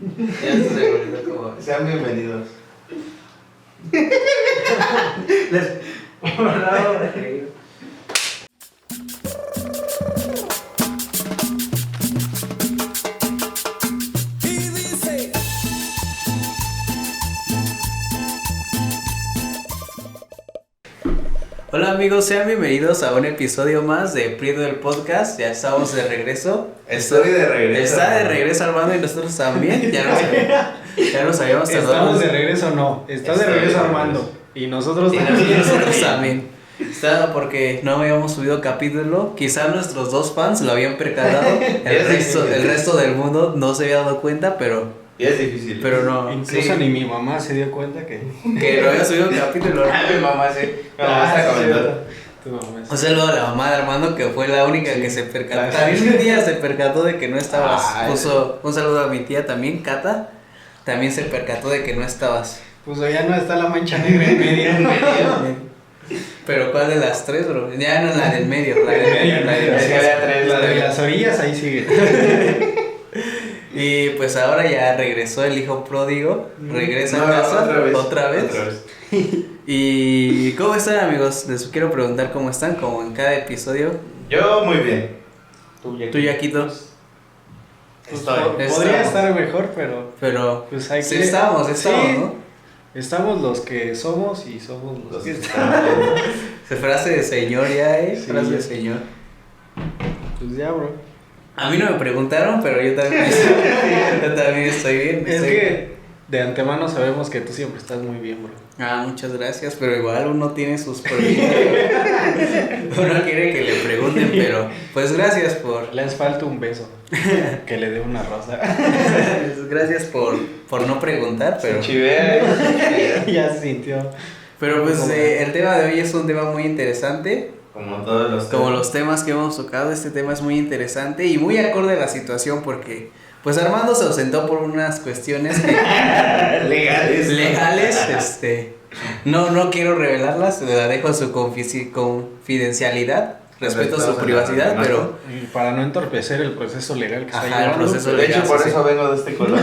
Ya se volvió como. Sean bienvenidos. Hola amigos, sean bienvenidos a un episodio más de Prieto del Podcast. Ya estamos de regreso. Estoy de regreso. Está de regreso Armando y nosotros también. Ya nos habíamos tardado. Estamos de regreso, no. Está de regreso Armando. Y nosotros Y también. nosotros también. Está porque no habíamos subido capítulo. Quizá nuestros dos fans lo habían percatado. El resto del mundo no se había dado cuenta, pero Y es difícil. no. Incluso Sí, ni mi mamá se dio cuenta que. que no había subido capítulo. Mi mamá sí. Mi mamá está comentando. Tu mamá sí. Un saludo a la mamá de Armando, que fue la única que se percató. También mi tía se percató de que no estabas. Ay. Puso un saludo a mi tía también, Cata. También se percató de que no estabas. Pues ya no está la mancha negra en medio. Pero ¿cuál de las tres, bro? Ya no, la del medio. La del medio, la del Es que medio. había tres. La de las orillas ahí sigue. Y pues ahora ya regresó el hijo pródigo. Regresa No, a casa. Otra vez. ¿Y cómo están, amigos? Les quiero preguntar cómo están, como en cada episodio. Yo muy bien. Tú, Yaquito. Estoy. Podría estar mejor, Pero pues hay sí que. estamos, Sí. ¿no? Estamos los que somos y somos los que estamos. Frase de señor ya, Sí. frase de señor. Pues ya, bro. A mí no me preguntaron, pero yo también estoy bien. Es estoy que bien. de antemano sabemos que tú siempre estás muy bien, bro. Muchas gracias, pero igual uno tiene sus problemas. Uno quiere que le pregunten, pero pues gracias por Le hace falta un beso. Que le dé una rosa. gracias por no preguntar, pero Chivea. Ya se sintió. pero pues el tema de hoy es un tema muy interesante. Como todos los. Como los temas que hemos tocado, este tema es muy interesante y muy acorde a la situación porque pues Armando se ausentó por unas cuestiones legales, no quiero revelarlas, la dejo a su confidencialidad, respeto su privacidad, pero Y para no entorpecer el proceso legal que está Ajá, el llevando. proceso De hecho, por sí. eso vengo de este color.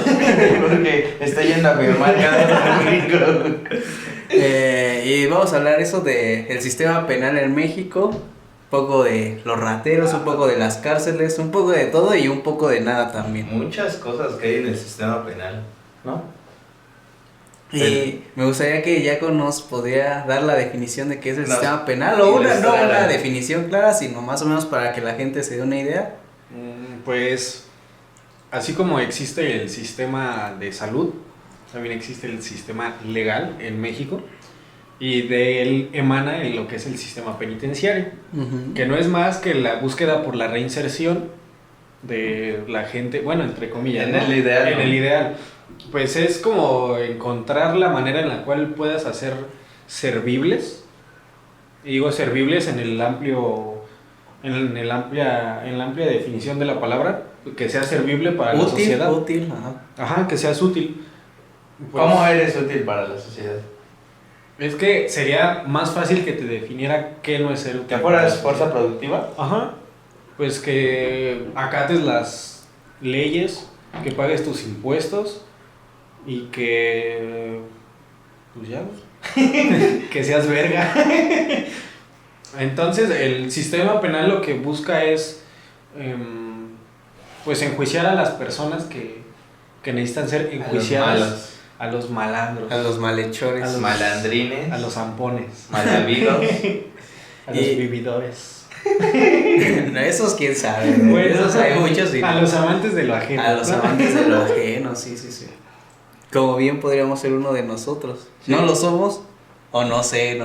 Porque estoy yendo a firmar cada domingo. Y vamos a hablar eso de el sistema penal en México, un poco de los rateros, un poco de las cárceles, un poco de todo y un poco de nada también. Muchas cosas que hay en el sistema penal, ¿no? Y me gustaría que Jaco nos podría dar la definición de qué es el sistema penal, o no ilustrar. una definición clara, sino más o menos para que la gente se dé una idea. Pues, así como existe el sistema de salud, también existe el sistema legal en México. Y de él emana en lo que es el sistema penitenciario. Que no es más que la búsqueda por la reinserción de la gente, bueno, entre comillas, En ¿no? el ideal, En ¿no? el ideal. Pues es como encontrar la manera en la cual puedas hacer servibles. Y digo servibles en la amplia definición de la palabra, que sea servible para la sociedad. Útil, ajá. Ajá, que seas útil. Pues, ¿Cómo eres útil para la sociedad? es que sería más fácil que te definiera qué no es ser útil. ¿Que fueras fuerza productiva? Ajá. Pues que acates las leyes, que pagues tus impuestos y que. Pues ya, que seas verga. Entonces, el sistema penal lo que busca es. Pues enjuiciar a las personas que necesitan ser enjuiciadas. A los malandros. A los malhechores. A los- Malandrines. A los zampones. Malhabidos. A los vividores. No, esos quién sabe. Bueno, Esos hay muchos. a los amantes de lo ajeno. A los ¿no? amantes de lo ajeno, sí. Como bien podríamos ser uno de nosotros. Sí. No lo somos, o no sé. O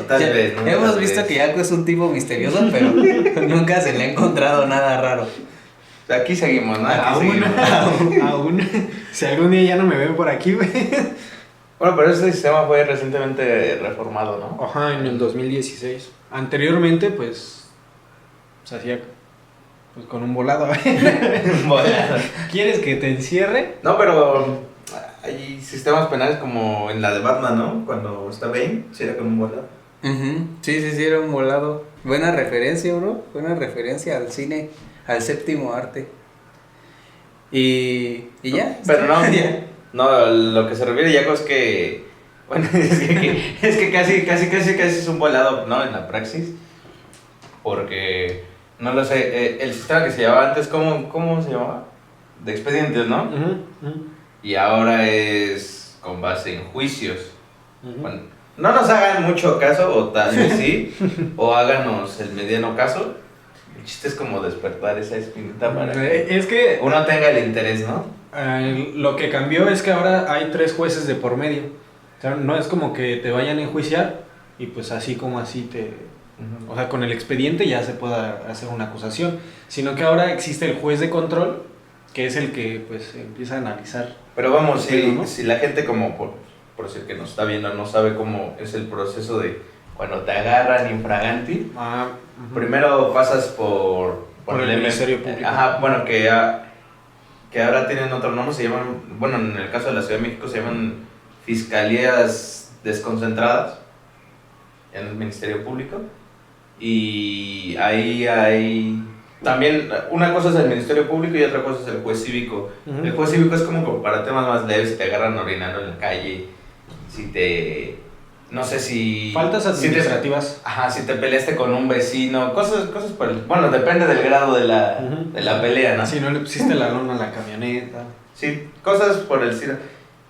tal Ya vez, ¿no? hemos Tal visto vez. que Jaco es un tipo misterioso, pero nunca se le ha encontrado nada raro. Aquí seguimos, ¿no? Aquí Aún, seguimos. aún. Si algún día ya no me ven por aquí, güey. Bueno, pero este sistema fue recientemente reformado, ¿no? Ajá, en el 2016. Anteriormente, pues, se hacía pues, con un volado. Volado. ¿Quieres que te encierre? No, pero hay sistemas penales como en la de Batman, ¿no? Cuando está Bane, sí era con un volado. Sí, era un volado. Buena referencia, bro. Buena referencia al cine, al séptimo arte. Y ya. Pero no, Ya. no, lo que se refiere Yaco es que, bueno, es que casi es un volado, ¿no? En la praxis, porque, no lo sé, el sistema que se llevaba antes, ¿cómo se llamaba? De expedientes, ¿no? Y ahora es con base en juicios. Bueno, no nos hagan mucho caso, o tal vez sí, o háganos el mediano caso. El chiste es como despertar esa espinita para que Es que uno tenga el interés, ¿no? lo que cambió es que ahora hay 3 jueces de por medio. O sea, no es como que te vayan a enjuiciar y pues así como así o sea, con el expediente ya se pueda hacer una acusación, sino que ahora existe el juez de control, que es el que pues empieza a analizar. Pero vamos, ¿no? si la gente como, por decir que nos está viendo, no sabe cómo es el proceso de cuando te agarran infraganti, primero pasas por el Ministerio Público. Ajá, bueno, que ahora tienen otro nombre, se llaman, bueno, en el caso de la Ciudad de México se llaman fiscalías desconcentradas en el Ministerio Público. Y ahí hay también, una cosa es el Ministerio Público y otra cosa es el juez cívico. El juez cívico es como para temas más leves, si te agarran orinando en la calle, si te, no sé si... Faltas administrativas. Si te peleaste con un vecino, cosas por el... Bueno, depende del grado de la pelea, ¿no? Si no le pusiste la lona a la camioneta. Sí, cosas por el estilo.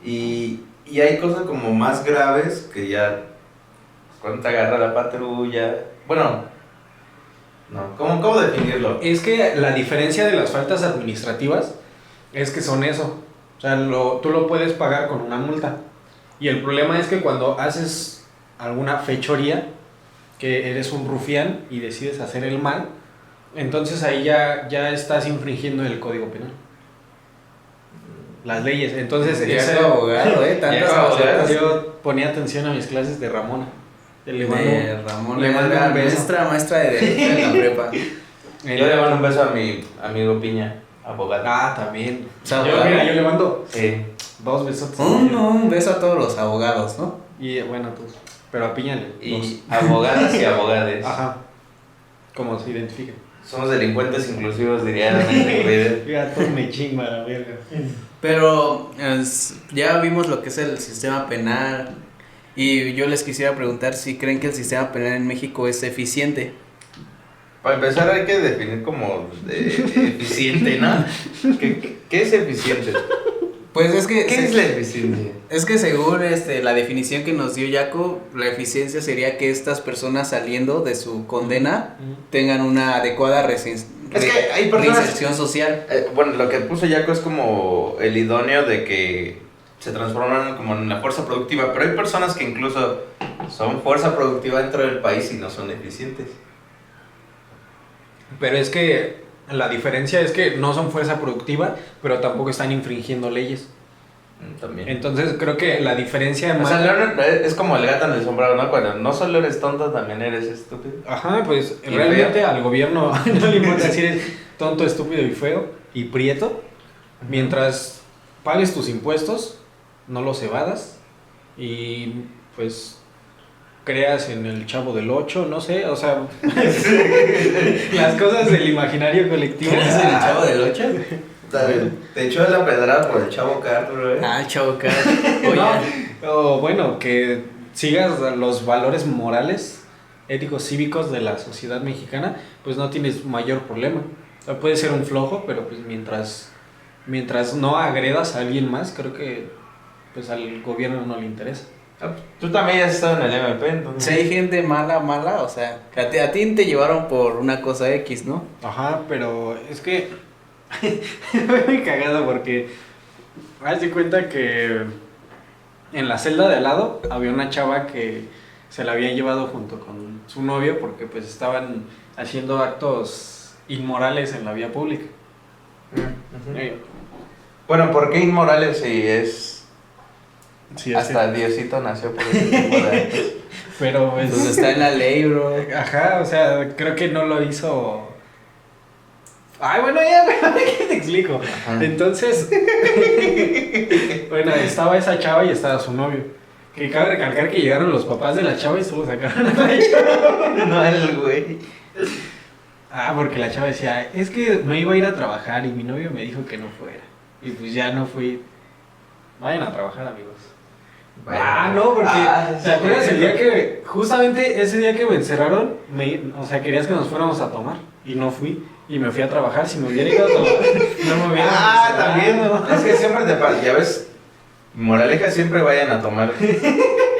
Y hay cosas como más graves que ya... Cuando te agarra la patrulla... Bueno... No, ¿cómo definirlo? Es que la diferencia de las faltas administrativas es que son eso. O sea, tú lo puedes pagar con una multa. Y el problema es que cuando haces alguna fechoría, que eres un rufián y decides hacer el mal, entonces ahí ya estás infringiendo el Código Penal. Las leyes. Entonces, Ya es abogado, tantas abogado. yo ponía atención a mis clases de Ramona. Le Ramón, le mando un beso. maestra de Derecho en la prepa. Yo le mando un beso a mi amigo Piña, abogado. También. Abogado. Yo le mando Sí. 2 besos. Un beso a todos los abogados, ¿no? Y bueno, tú. Pero a Piña Y abogadas y abogades. Ajá. Como se identifiquen. Somos delincuentes inclusivos, dirían en el video. Ya todos me chingan la verga. Pero ya vimos lo que es el sistema penal. Y yo les quisiera preguntar si creen que el sistema penal en México es eficiente. Para empezar hay que definir como eficiente, ¿no? ¿Qué es eficiente? Pues es que... ¿Qué es la eficiencia? Es que según la definición que nos dio Yaco, la eficiencia sería que estas personas saliendo de su condena tengan una adecuada reinserción social. Bueno, lo que puso Yaco es como el idóneo de que se transforman como en la fuerza productiva, pero hay personas que incluso son fuerza productiva dentro del país y no son eficientes. Pero es que la diferencia es que no son fuerza productiva, pero tampoco están infringiendo leyes. También. Entonces creo que la diferencia O sea, es como el gato en el sombrero, ¿no? Cuando no solo eres tonto, también eres estúpido. Ajá, pues Y realmente feo. al gobierno no le importa si eres tonto, estúpido y feo y prieto. Mientras pagues tus impuestos, no los evadas y pues creas en el Chavo del 8, no sé, o sea, las cosas del imaginario colectivo. ¿Crees en el Chavo del 8? Te echó la pedrada por el Chavo Carter, ¿eh? El Chavo Carter. Oye, O bueno, que sigas los valores morales, éticos, cívicos de la sociedad mexicana, pues no tienes mayor problema. O sea, puedes ser un flojo, pero pues mientras no agredas a alguien más, creo que pues al gobierno no le interesa. Tú también ya has estado en el MP, entonces. si hay gente mala, o sea, que a ti te llevaron por una cosa X, ¿no? Ajá, pero es que fue muy cagado porque haz de cuenta que en la celda de al lado había una chava que se la habían llevado junto con su novio porque pues estaban haciendo actos inmorales en la vía pública. Bueno, ¿por qué inmorales si es... Sí, hasta Diosito nació por ese tipo de actos? pero pues, Pues está en la ley, bro. ajá, o sea, creo que no lo hizo. Ay, bueno, ya, ¿qué te explico? Ajá. Entonces, bueno, estaba esa chava y estaba su novio. Que cabe recalcar que llegaron los papás de la chava y solo sacaron a la chava. No, el güey. Porque la chava decía, es que me iba a ir a trabajar y mi novio me dijo que no fuera. Y pues ya no fui. Vayan a trabajar, amigos. Bueno. No, porque ¿te acuerdas el día que, justamente ese día que me encerraron, o sea, querías que nos fuéramos a tomar y no fui y me fui a trabajar? Si me hubiera ido a tomar, no me hubiera también, es que siempre te pasa, ya ves, moraleja, siempre vayan a tomar,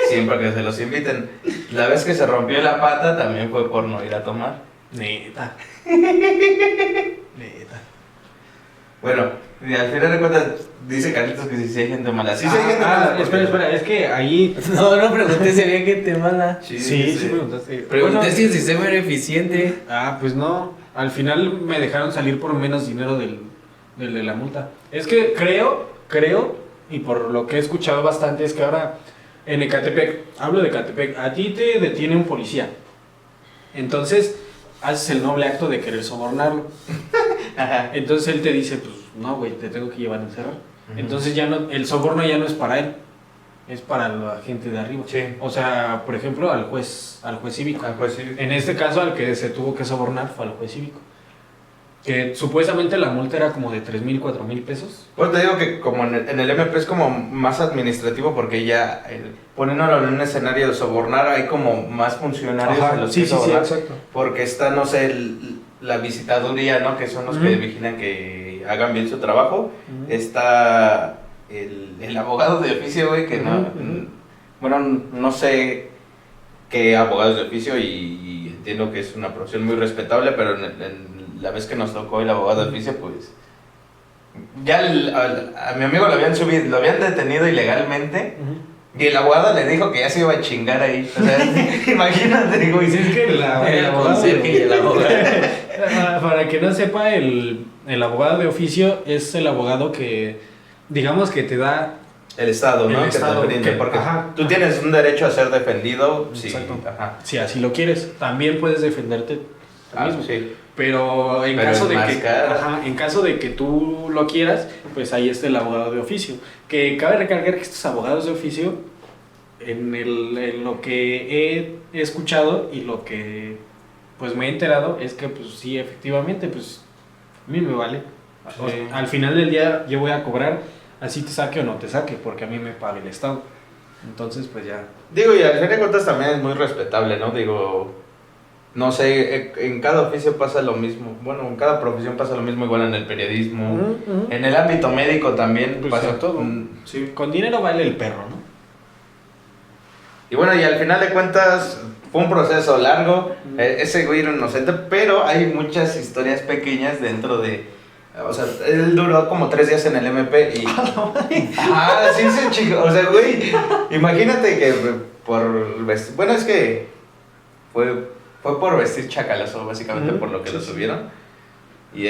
siempre que se los inviten. La vez que se rompió la pata también fue por no ir a tomar. Neta. Bueno, y al final de cuentas dice Carlitos que sí hay gente mala. Sí, sí hay gente mala. Espera, es que ahí... No pregunté si había gente mala. Sí preguntaste. Pregunté si el sistema era eficiente. Pues no. Al final me dejaron salir por menos dinero del de la multa. Es que creo, y por lo que he escuchado bastante, es que ahora en Ecatepec, hablo de Ecatepec, a ti te detiene un policía. Entonces, haces el noble acto de querer sobornarlo. Entonces él te dice, pues no, güey, te tengo que llevar a encerrar. Entonces ya no, el soborno ya no es para él, es para la gente de arriba. Sí. O sea, por ejemplo, al juez cívico. En este caso, al que se tuvo que sobornar fue al juez cívico. Que supuestamente la multa era como de 3,000, 4,000 pesos. Pues te digo que como en el MP es como más administrativo, porque ya poniéndolo en un escenario de sobornar hay como más funcionarios en los que sobornar. Sí, exacto. Porque está, no sé, la visitaduría, ¿no? Que son los que vigilan que hagan bien su trabajo. Está el abogado de oficio, güey, que bueno, no sé qué abogados de oficio y entiendo que es una profesión muy respetable, pero en la vez que nos tocó el abogado de oficio, pues ya a mi amigo lo habían subido, lo habían detenido ilegalmente y el abogado le dijo que ya se iba a chingar ahí. O sea, imagínate, digo, y si es que el abogado y el abogado. Para que no sepa, el abogado de oficio es el abogado que, digamos, que te da el Estado, ¿no? El Estado, porque tú tienes un derecho a ser defendido. Exacto. Si así lo quieres, también puedes defenderte mismo. Sí. Pero en caso de que tú lo quieras, pues ahí está el abogado de oficio. Que cabe recalcar que estos abogados de oficio, en lo que he escuchado y lo que pues me he enterado, es que pues sí, efectivamente, pues a mí me vale. Sí. Al final del día yo voy a cobrar, así te saque o no te saque, porque a mí me paga el Estado. Entonces pues ya. Digo, y al fin de cuentas también es muy respetable, ¿no? Digo, no sé, en cada oficio pasa lo mismo. Bueno, en cada profesión pasa lo mismo, igual en el periodismo. En el ámbito médico también pues pasa todo. Sí. Con dinero vale el perro, ¿no? Y bueno, y al final de cuentas fue un proceso largo. Ese güey era inocente, pero hay muchas historias pequeñas dentro de... O sea, él duró como 3 días en el MP y... sí, chico. O sea, güey, imagínate que por vestir... Bueno, es que fue por vestir chacalazo, básicamente, por lo que lo subieron. Y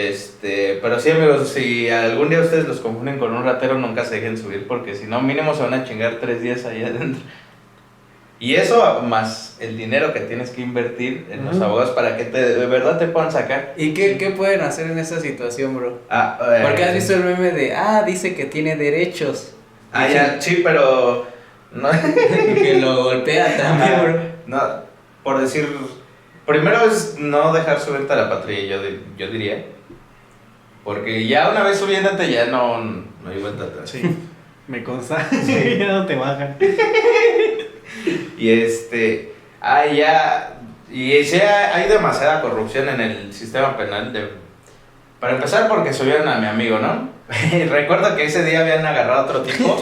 pero sí, amigos, si algún día ustedes los confunden con un ratero, nunca se dejen subir, porque si no, mínimo se van a chingar 3 días ahí adentro. Y eso más el dinero que tienes que invertir en los abogados para que de verdad te puedan sacar. ¿Y qué pueden hacer en esa situación, bro? Porque has visto el meme de, dice que tiene derechos. Ya, sí, pero... No. Que lo golpean también, bro. No, por decir... Primero es no dejar subirte a la patrulla, yo diría. Porque ya una vez subiéndote ya no hay vuelta atrás. Sí, me consta. Sí. Ya no te bajan. Y hay demasiada corrupción en el sistema penal. Para empezar, porque subieron a mi amigo, ¿no? Recuerdo que ese día habían agarrado a otro tipo.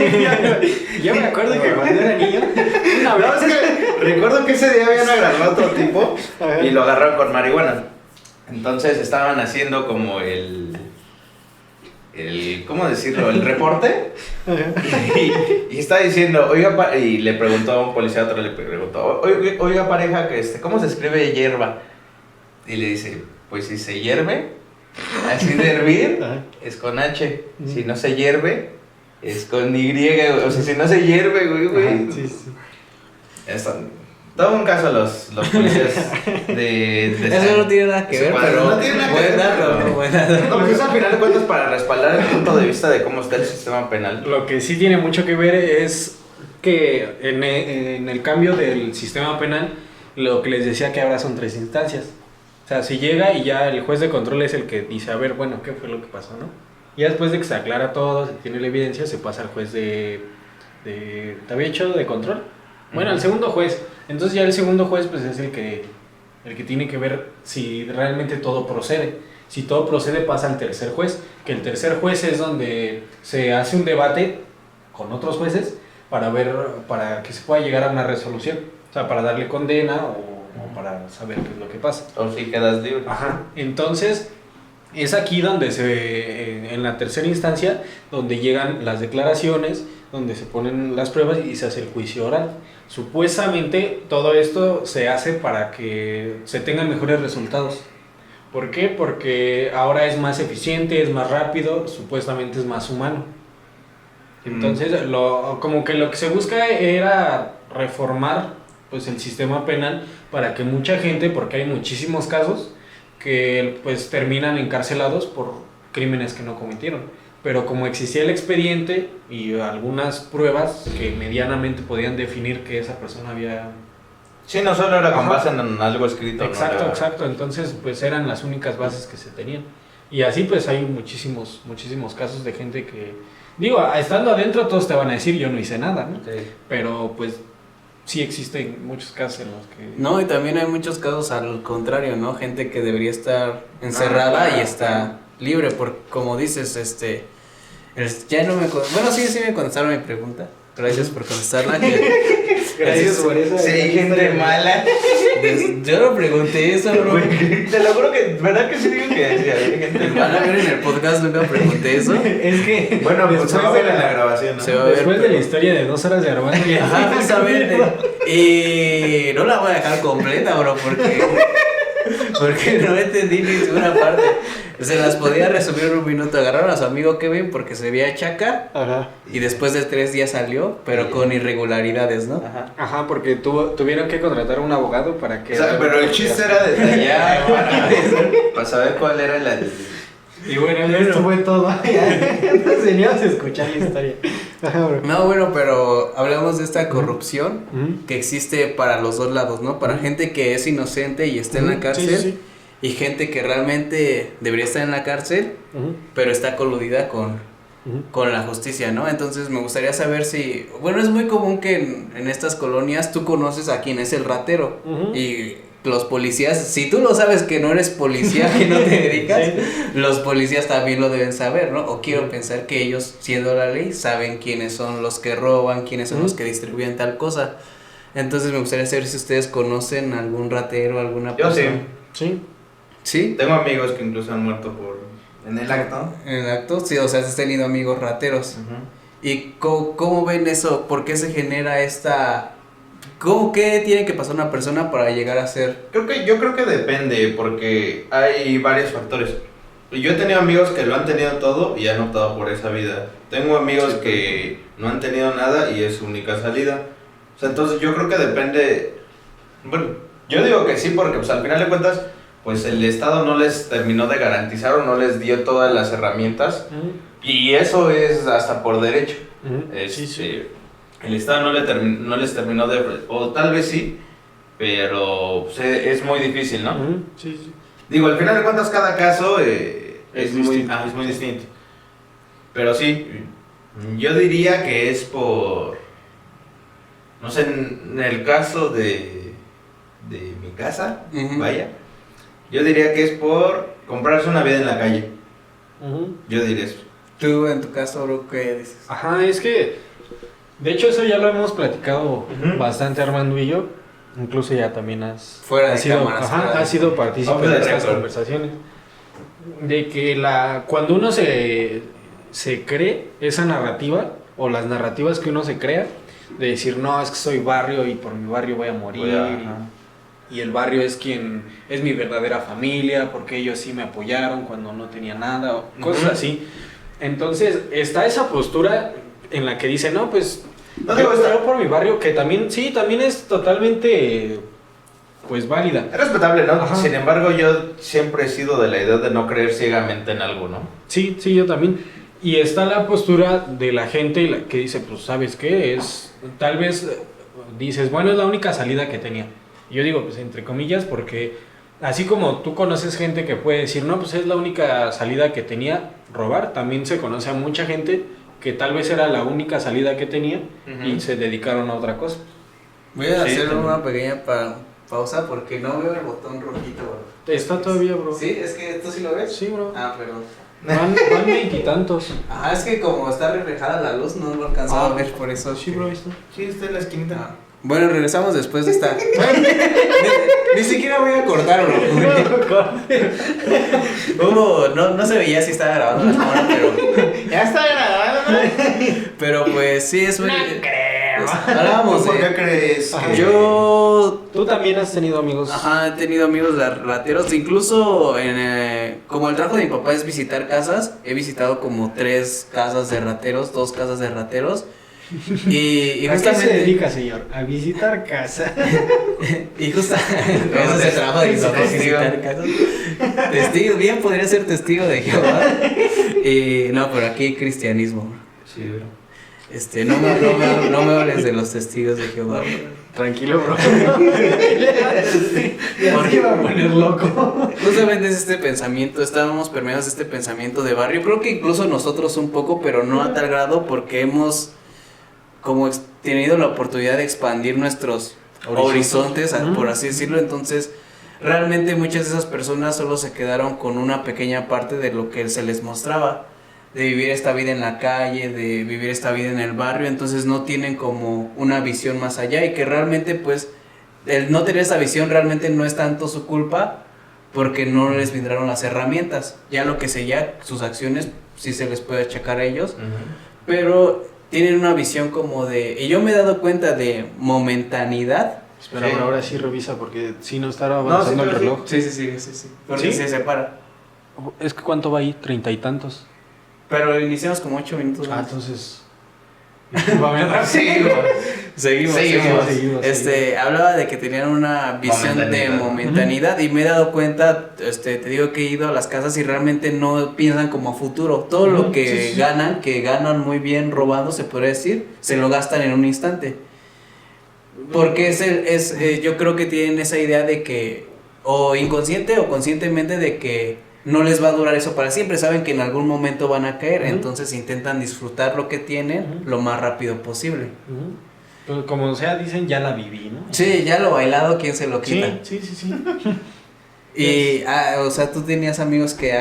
Yo me acuerdo que cuando era niño. Recuerdo que ese día habían agarrado a otro tipo y lo agarraron con marihuana. Entonces estaban haciendo como ¿cómo decirlo? El reporte. Y está diciendo, oiga, y le preguntó a un policía, otro le preguntó, oiga pareja, ¿cómo se escribe hierba? Y le dice, pues si se hierve, así de hervir, es con H. Si no se hierve, es con Y. O sea, si no se hierve, güey. Sí. Todo un caso los policías de eso no tiene nada que ver, pero no tiene nada que ver. No, pues al final de cuentas para respaldar el punto de vista de cómo está el sistema penal. Lo que sí tiene mucho que ver es que en el cambio del sistema penal, lo que les decía que ahora son 3 instancias. O sea, si llega y ya el juez de control es el que dice, a ver, bueno, ¿qué fue lo que pasó, no? Y después de que se aclara todo, se tiene la evidencia, se pasa al juez ¿te había hecho de control? Bueno, al segundo juez. Entonces ya el segundo juez pues es el que tiene que ver si realmente todo procede. Si todo procede pasa al tercer juez, que el tercer juez es donde se hace un debate con otros jueces para que se pueda llegar a una resolución. O sea, para darle condena o para saber qué es lo que pasa. O si quedas libre. Ajá. Entonces, es aquí donde en la tercera instancia, donde llegan las declaraciones, donde se ponen las pruebas y se hace el juicio oral. Supuestamente todo esto se hace para que se tengan mejores resultados. ¿Por qué? Porque ahora es más eficiente, es más rápido, supuestamente es más humano. Entonces, como que lo que se busca era reformar pues el sistema penal para que mucha gente, porque hay muchísimos casos que pues terminan encarcelados por crímenes que no cometieron. Pero como existía el expediente y algunas pruebas que medianamente podían definir que esa persona había... Sí, no solo era con base en algo escrito. Exacto, exacto. Entonces, pues eran las únicas bases que se tenían. Y así pues hay muchísimos casos de gente que... Digo, estando adentro todos te van a decir, yo no hice nada, ¿no? Sí. Pero pues sí existen muchos casos en los que... No, y también hay muchos casos al contrario, ¿no? Gente que debería estar encerrada y está libre, porque como dices, ya no me... Bueno, sí me contestaron mi pregunta. Gracias por contestarla. Gracias por eso. Sí, gente mala. Yo no pregunté eso, bro. Te lo juro que, ¿verdad que sí digo que decía? Gente Van a ver en el podcast, nunca pregunté eso. Es que... Bueno, pues se va a ver en la grabación, ¿no? Después de la historia de 2 horas de Armando. Ajá, justamente. Y no la voy a dejar completa, bro, porque no entendí ninguna parte. Se las podía resumir en un minuto. Agarraron a su amigo Kevin porque se veía chaca. Ajá. Y después de 3 días salió, pero con irregularidades, ¿no? Ajá, porque tuvieron que contratar a un abogado para que... O sea, pero el chiste era detallar para saber cuál era la... Y bueno, esto fue todo. Entonces veníamos a escuchar la historia. No, bueno, pero hablamos de esta corrupción que existe para los dos lados, ¿no? Para gente que es inocente y está en la cárcel. Sí. Y gente que realmente debería estar en la cárcel, pero está coludida con la justicia, ¿no? Entonces me gustaría saber si... Bueno, es muy común que en estas colonias tú conoces a quién es el ratero. Y los policías, si tú lo sabes que no eres policía, que no te dedicas, los policías también lo deben saber, ¿no? O quiero pensar que ellos, siendo la ley, saben quiénes son los que roban, quiénes son los que distribuyen tal cosa. Entonces me gustaría saber si ustedes conocen algún ratero, alguna persona. Yo sí. ¿Sí? Tengo amigos que incluso han muerto en el acto. En el acto, sí, o sea, has tenido amigos rateros. ¿Y cómo ven eso? ¿Por qué se genera esta... ¿Qué tiene que pasar una persona para llegar a ser? Yo creo que depende, porque hay varios factores. Yo he tenido amigos que lo han tenido todo y han optado por esa vida. Tengo amigos que no han tenido nada y es su única salida. O sea, entonces yo creo que depende... Bueno, yo digo que sí, porque pues al final de cuentas... pues el Estado no les terminó de garantizar o no les dio todas las herramientas y eso es hasta por derecho. Sí. El Estado no les terminó de... o tal vez sí, pero pues, es muy difícil, ¿no? Sí. Digo, al final de cuentas cada caso es muy distinto. Pero sí, yo diría que es por... no sé, en el caso de mi casa, vaya... yo diría que es por comprarse una vida en la calle. Yo diría eso. ¿Tú en tu caso, bro, qué dices? Ajá, es que... de hecho, eso ya lo hemos platicado bastante Armando y yo. Incluso ya también has sido partícipe de estas conversaciones. De que cuando uno se cree esa narrativa, o las narrativas que uno se crea, de decir, no, es que soy barrio y por mi barrio voy a morir... y el barrio es mi verdadera familia, porque ellos sí me apoyaron cuando no tenía nada, o cosas así. Entonces, está esa postura en la que dice, no, pues, yo por mi barrio, que también es totalmente, pues, válida. Es respetable, ¿no? Ajá. Sin embargo, yo siempre he sido de la idea de no creer ciegamente en algo, ¿no? Sí, yo también. Y está la postura de la gente que dice, pues, ¿sabes qué? Tal vez dices, bueno, es la única salida que tenía. Yo digo, pues entre comillas, porque así como tú conoces gente que puede decir, no, pues es la única salida que tenía, robar, también se conoce a mucha gente que tal vez era la única salida que tenía y se dedicaron a otra cosa. Voy a hacer una pequeña pausa porque no veo el botón rojito, bro. Está todavía, bro. ¿Sí? ¿Es que tú sí lo ves? Sí, bro. Ah, perdón. Van 20 y tantos. Ajá, es que como está reflejada la luz, no lo alcanzaba a ver, por eso. Sí, bro, está. Sí, está en la esquinita. Ah. Bueno, regresamos después de esta. Ni siquiera voy a cortar, bro. No se veía si estaba grabando la cámara, pero. Ya está grabando, ¿no? Pero pues sí, es muy. No creo. Hablábamos ¿Por qué de. crees? Tú también has tenido amigos. Ajá, he tenido amigos rateros. Incluso como el trabajo de mi papá es visitar casas, he visitado como 3 casas de rateros, 2 casas de rateros. Y ¿A qué justamente se dedica, señor? A visitar casa. Y justamente ese es el trabajo de mi papá, visitar casas. Testigo, bien podría ser testigo de Jehová. Y no, pero aquí cristianismo. Sí, bro. No me hables de los testigos de Jehová, bro. Tranquilo, bro. Porque iba a poner loco. Justamente es este pensamiento, estábamos permeados de este pensamiento de barrio. Creo que incluso nosotros un poco, pero no a tal grado porque hemos como tenido la oportunidad de expandir nuestros horizontes, por así decirlo. Entonces, realmente muchas de esas personas solo se quedaron con una pequeña parte de lo que se les mostraba, de vivir esta vida en la calle, de vivir esta vida en el barrio. Entonces no tienen como una visión más allá, y que realmente pues el no tener esa visión realmente no es tanto su culpa, porque no les brindaron las herramientas. Ya lo que seguía, sus acciones sí se les puede achacar a ellos, pero tienen una visión como de, y yo me he dado cuenta de momentanidad. Espera, pero ahora sí revisa porque si no estará avanzando el reloj. Sí. Porque se separa. Es que ¿cuánto va ahí? 30 y tantos. Pero iniciamos como 8 minutos más. Entonces va bien rápido. Seguimos. Hablaba de que tenían una visión de momentanidad, y me he dado cuenta, te digo que he ido a las casas y realmente no piensan como a futuro. Todo lo que ganan, que ganan muy bien robando, se podría decir, se lo gastan en un instante. Porque yo creo que tienen esa idea de que, o inconsciente o conscientemente, de que no les va a durar eso para siempre. Saben que en algún momento van a caer, entonces intentan disfrutar lo que tienen lo más rápido posible. Pues como sea, dicen, ya la viví, ¿no? Sí, ya lo bailado, ¿quién se lo quita? Sí. Y, o sea, ¿tú tenías amigos que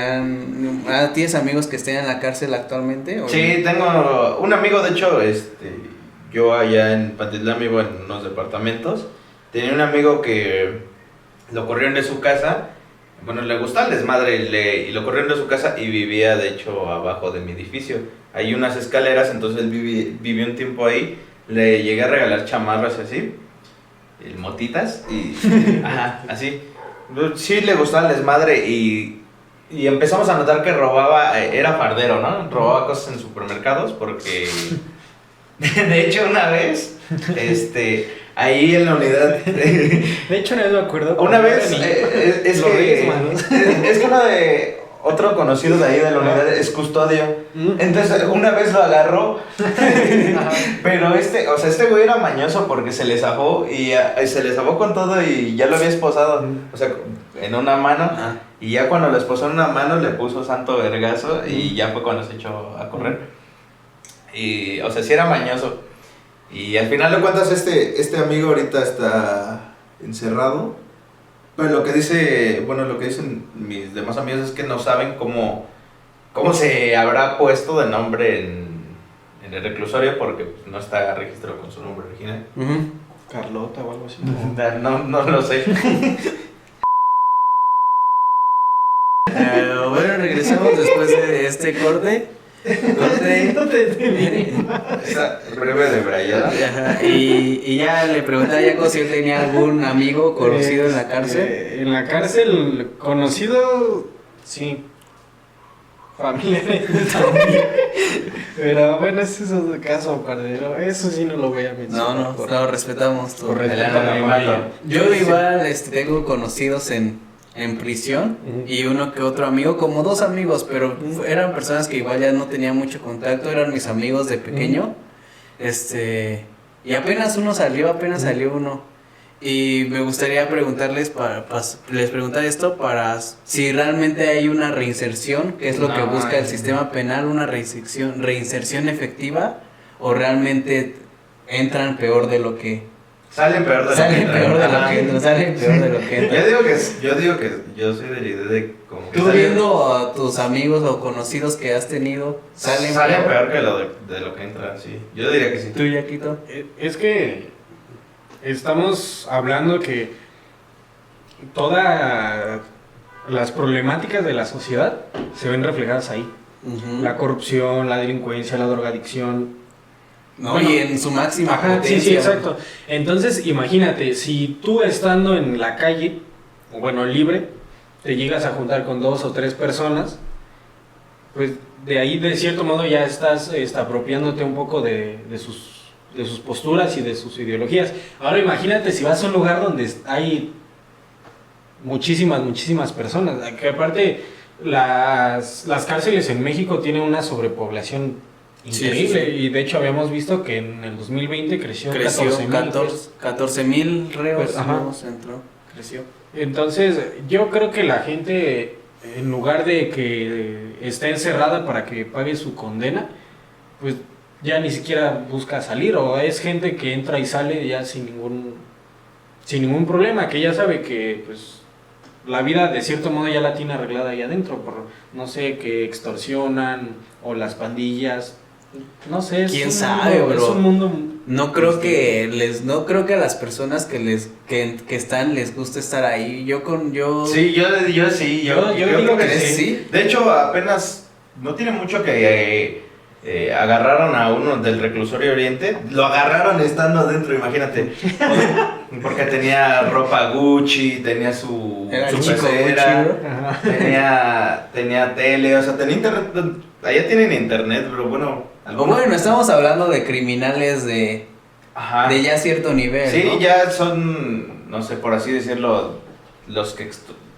tienes amigos que estén en la cárcel actualmente? ¿O Sí, tengo un amigo, de hecho, yo allá en Pantitlán vivo en unos departamentos. Tenía un amigo que lo corrieron de su casa. Bueno, le gustaba el desmadre y lo corrieron de su casa, y vivía de hecho abajo de mi edificio. Hay unas escaleras, entonces él vivió un tiempo ahí. Le llegué a regalar chamarras así, motitas, y ajá, así. Sí le gustaba el desmadre, y empezamos a notar que robaba, era fardero, ¿no? Robaba cosas en supermercados porque, de hecho, una vez, ahí en la unidad. De hecho, no me acuerdo. Una vez, es que otro conocido de ahí de la unidad es custodio. Entonces, una vez lo agarró. Pero este güey era mañoso porque se le zafó, y se le zafó con todo, y ya lo había esposado. O sea, en una mano. Y ya cuando lo esposó en una mano, le puso santo vergazo, y ya fue cuando se echó a correr. Y, o sea, sí era mañoso. Y al final de cuentas, este amigo ahorita está encerrado. Pero lo que dicen mis demás amigos es que no saben cómo se habrá puesto de nombre en el reclusorio, porque pues, no está registrado con su nombre original. Carlota o algo así. No lo sé. Bueno, regresamos después de este corte. Esa breve de Brayada. Y ya le pregunté a Jaco si él tenía algún amigo conocido en la cárcel. En la cárcel, conocido, sí. Familiares también. Pero bueno, ese es otro caso, pardero. Eso sí no lo voy a mencionar. No, respetamos todo. Correcto. Yo igual tengo conocidos en prisión, y uno que otro amigo, como 2 amigos, pero eran personas que igual ya no tenía mucho contacto, eran mis amigos de pequeño. Y apenas salió uno. Y me gustaría preguntarles les preguntar esto para si realmente hay una reinserción, que es lo que busca el sistema penal, una reinserción efectiva, o realmente entran peor de lo que salen peor de lo que entran. Salen peor de lo que entran. Yo soy de la idea de como que Tú viendo a tus amigos o conocidos que has tenido, salen peor que de lo que entran, sí. Yo diría que sí. ¿Tú, Yaquito? Es que estamos hablando que todas las problemáticas de la sociedad se ven reflejadas ahí. Uh-huh. La corrupción, la delincuencia, la drogadicción. No, bueno, y en su máxima potencia. Sí, exacto. Entonces, imagínate, si tú estando en la calle, o bueno, libre, te llegas a juntar con 2 o 3 personas, pues de ahí de cierto modo ya estás apropiándote un poco de sus posturas y de sus ideologías. Ahora imagínate si vas a un lugar donde hay muchísimas personas, que aparte las cárceles en México tienen una sobrepoblación increíble, sí. Y de hecho habíamos visto que en el 2020 creció 14,000 reos nuevos creció. Entonces yo creo que la gente, en lugar de que esté encerrada para que pague su condena, pues ya ni siquiera busca salir, o es gente que entra y sale ya sin ningún problema, que ya sabe que pues la vida de cierto modo ya la tiene arreglada ahí adentro, por no sé, que extorsionan o las pandillas. No sé, quién sabe, bro. Es un mundo. No creo que a las personas que están les guste estar ahí. Yo sí, yo digo que sí. De hecho, apenas no tiene mucho que agarraron a uno del reclusorio Oriente. Lo agarraron estando adentro, imagínate. Porque tenía ropa Gucci, tenía su pecera, tenía tele, o sea, tenía internet. Allá tienen internet, pero bueno. Bueno, estamos hablando de criminales de ya cierto nivel. Sí, ¿no? ya son, no sé, por así decirlo, los que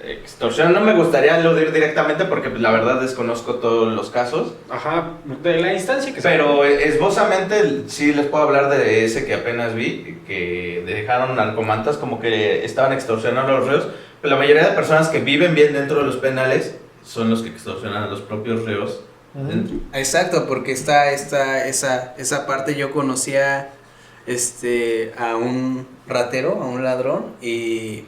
extorsionan. No me gustaría aludir directamente porque la verdad desconozco todos los casos. Ajá, de la instancia que pero esbozamente sí les puedo hablar de ese que apenas vi, que dejaron narcomantas como que estaban extorsionando a los reos. Pero la mayoría de personas que viven bien dentro de los penales son los que extorsionan a los propios reos. Exacto, porque está esa parte. Yo conocía a un ratero, a un ladrón, y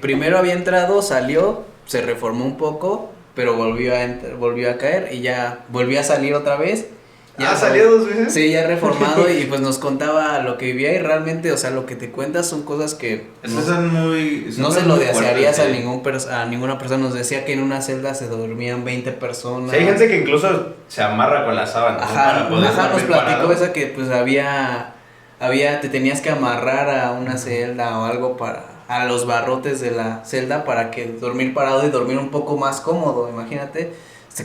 primero había entrado, salió, se reformó un poco, pero volvió a caer y ya volvió a salir otra vez. Ya salió 2 veces. Sí, ya reformado, y pues nos contaba lo que vivía, y realmente, o sea, lo que te cuentas son cosas que no se lo desearías a ninguna persona. Nos decía que en una celda se dormían 20 personas. Sí, hay gente que incluso se amarra con la sábana. Ajá, nos platicó esa que pues te tenías que amarrar a una celda o algo a los barrotes de la celda para que dormir parado y dormir un poco más cómodo, imagínate.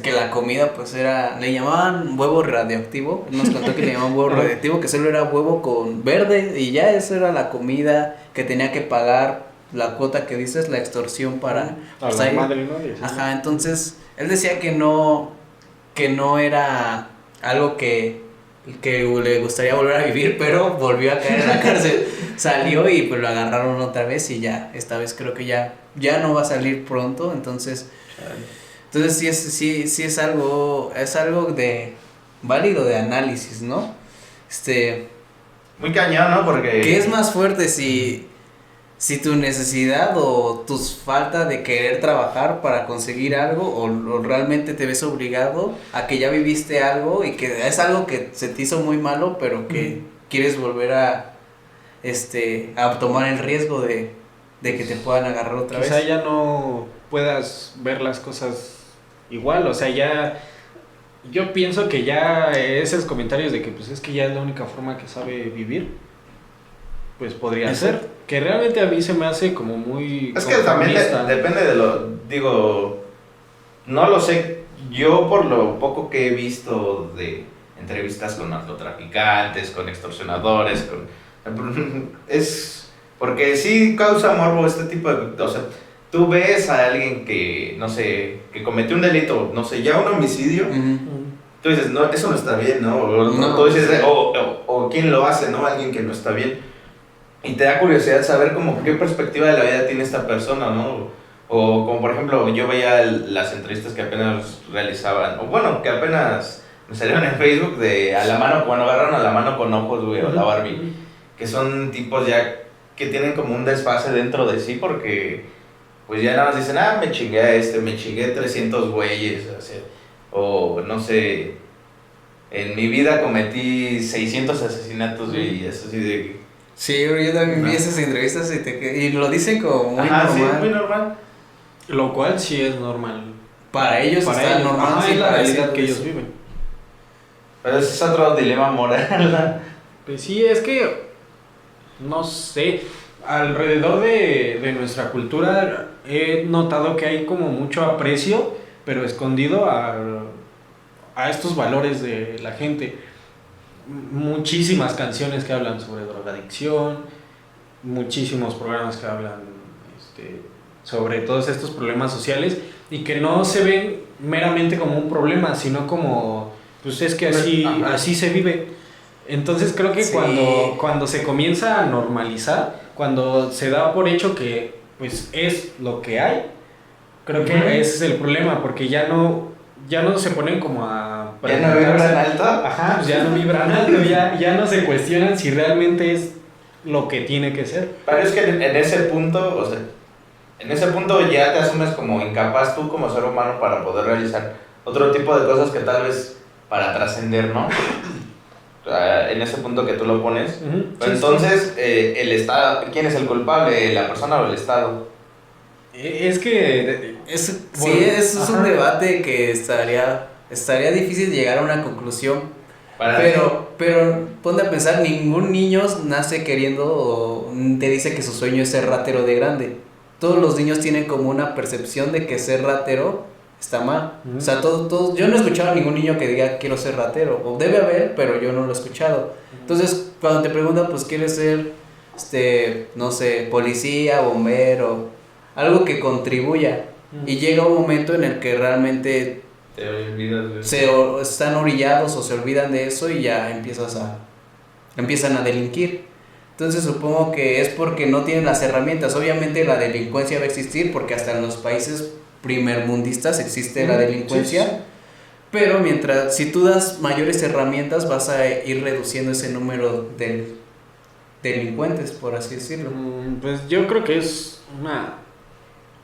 Que la comida pues le llamaban huevo radioactivo. Nos contó que le llamaban huevo radioactivo, que solo era huevo con verde, y ya eso era la comida que tenía que pagar, la cuota que dices, la extorsión para pues, la madre, ¿no? Ajá, entonces él decía que no era algo que le gustaría volver a vivir, pero volvió a caer en la cárcel. Salió y pues lo agarraron otra vez, y ya esta vez creo que ya no va a salir pronto. Entonces sí es algo de válido de análisis, ¿no? Muy cañón, ¿no? Porque ¿qué es más fuerte, si tu necesidad o tu falta de querer trabajar para conseguir algo, o realmente te ves obligado a que ya viviste algo y que es algo que se te hizo muy malo, pero que quieres volver a tomar el riesgo de que te puedan agarrar otra vez? Quizá ya no puedas ver las cosas igual, o sea, ya yo pienso que ya esos comentarios de que pues es que ya es la única forma que sabe vivir, pues podría ser, que realmente a mí se me hace como muy... Es que también depende digo, no lo sé, yo por lo poco que he visto de entrevistas con narcotraficantes, con extorsionadores, es porque sí causa morbo este tipo de... O sea, tú ves a alguien que, no sé, que cometió un delito, no sé, ya un homicidio, tú dices, no, eso no está bien, ¿no? O tú dices, o quién lo hace, ¿no? Alguien que no está bien. y te da curiosidad saber como qué perspectiva de la vida tiene esta persona, ¿no? O como por ejemplo, yo veía las entrevistas que apenas realizaban, o bueno, que apenas me salieron en Facebook de a la mano, cuando agarraron a la mano con ojos, güey, o la Barbie, que son tipos ya que tienen como un desfase dentro de sí porque pues ya nada más dicen, me chingué a me chingué 300 güeyes, o no sé, en mi vida cometí 600 asesinatos, güey, y eso sí de... Sí, yo también vi esas entrevistas y lo dicen como muy normal. Sí, muy normal. Lo cual sí es normal. Para ellos está normal, sí, la realidad que ellos viven. Pero ese es otro dilema moral. Pues sí, es que, no sé, alrededor de nuestra cultura he notado que hay como mucho aprecio, pero escondido a estos valores de la gente. Muchísimas canciones que hablan sobre drogadicción, muchísimos programas que hablan sobre todos estos problemas sociales y que no se ven meramente como un problema, sino como, pues es que así se vive. Entonces creo que cuando se comienza a normalizar, cuando se da por hecho que pues es lo que hay, creo que ese es el problema, porque ya no se ponen como a... ¿Ya no vibran alto? Ajá, pues ya no vibran alto, ya no se cuestionan si realmente es lo que tiene que ser. Pero es que en ese punto, o sea, en ese punto ya te asumes como incapaz tú como ser humano para poder realizar otro tipo de cosas que tal vez para trascender, ¿no? En ese punto que tú lo pones. Pero entonces, el Estado, ¿quién es el culpable? ¿La persona o el Estado? Es que... eso es un debate que estaría difícil llegar a una conclusión. Pero ponte a pensar, ningún niño nace queriendo o te dice que su sueño es ser ratero de grande. Todos los niños tienen como una percepción de que ser ratero está mal. O sea, yo no he escuchado a ningún niño que diga quiero ser ratero. O debe haber, pero yo no lo he escuchado. Entonces, cuando te preguntan, pues quieres ser, no sé, policía, bombero, algo que contribuya. Y llega un momento en el que realmente te olvidas de están orillados o se olvidan de eso y ya empiezan a delinquir. Entonces supongo que es porque no tienen las herramientas. Obviamente la delincuencia va a existir porque hasta en los países primermundistas existe la delincuencia, sí. Pero si tú das mayores herramientas vas a ir reduciendo ese número de delincuentes, por así decirlo. Pues yo creo que